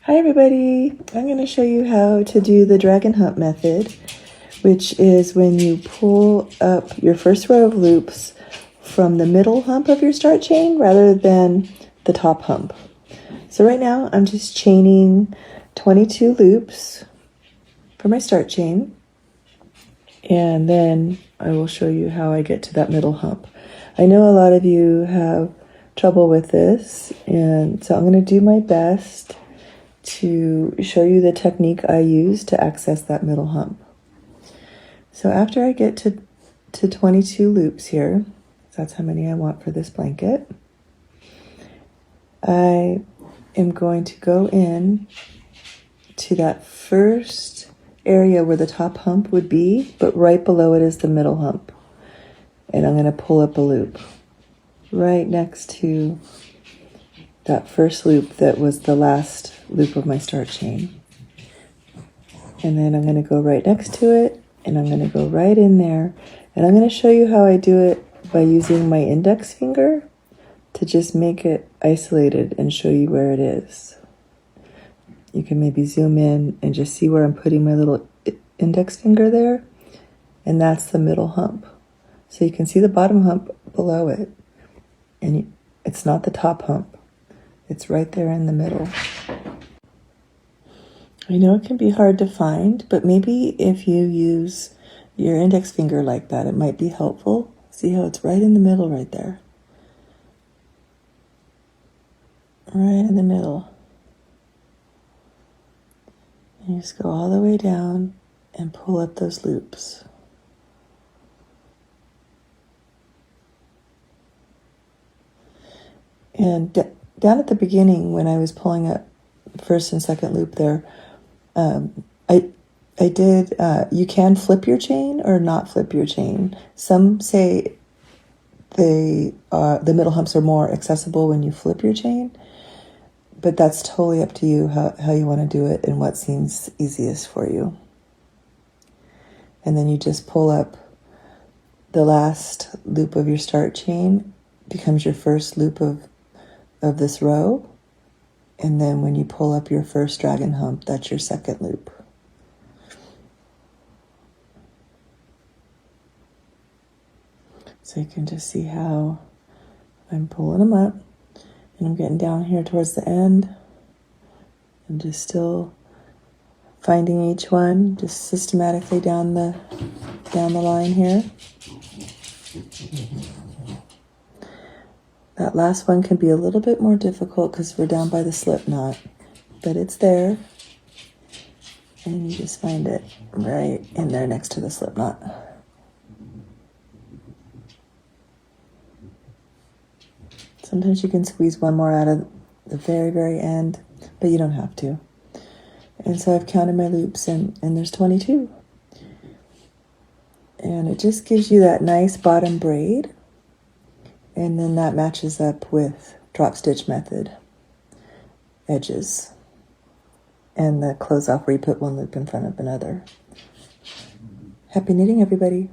Hi everybody, I'm going to show you how to do the drag and hump method, which is when you pull up your first row of loops from the middle hump of your start chain rather than the top hump. So right now I'm just chaining 22 loops for my start chain, and then I will show you how I get to that middle hump. I know a lot of you have trouble with this, and so I'm going to do my best to show you the technique I use to access that middle hump. So after I get to 22 loops here, that's how many I want for this blanket, I am going to go in to that first area where the top hump would be, but right below it is the middle hump. And I'm going to pull up a loop right next to that first loop that was the last loop of my start chain. And then I'm going to go right next to it, and I'm going to go right in there. And I'm going to show you how I do it by using my index finger to just make it isolated and show you where it is. You can maybe zoom in and just see where I'm putting my little index finger there, and that's the middle hump. So you can see the bottom hump below it, and it's not the top hump. It's right there in the middle. I know it can be hard to find, but maybe if you use your index finger like that, it might be helpful. See how it's right in the middle right there. Right in the middle. And you just go all the way down and pull up those loops. And down at the beginning, when I was pulling up first and second loop there, I did, you can flip your chain or not flip your chain. Some say the middle humps are more accessible when you flip your chain, but that's totally up to you how you want to do it and what seems easiest for you. And then you just pull up the last loop of your start chain, becomes your first loop of this row. And then when you pull up your first drag and hump, that's your second loop. So you can just see how I'm pulling them up, and I'm getting down here towards the end. I'm just still finding each one, just systematically down the line here. That last one can be a little bit more difficult because we're down by the slip knot, but it's there. And you just find it right in there next to the slip knot. Sometimes you can squeeze one more out of the very, very end, but you don't have to. And so I've counted my loops, and there's 22. And it just gives you that nice bottom braid. And then that matches up with drop stitch method edges and the close off where you put one loop in front of another. Happy knitting, everybody.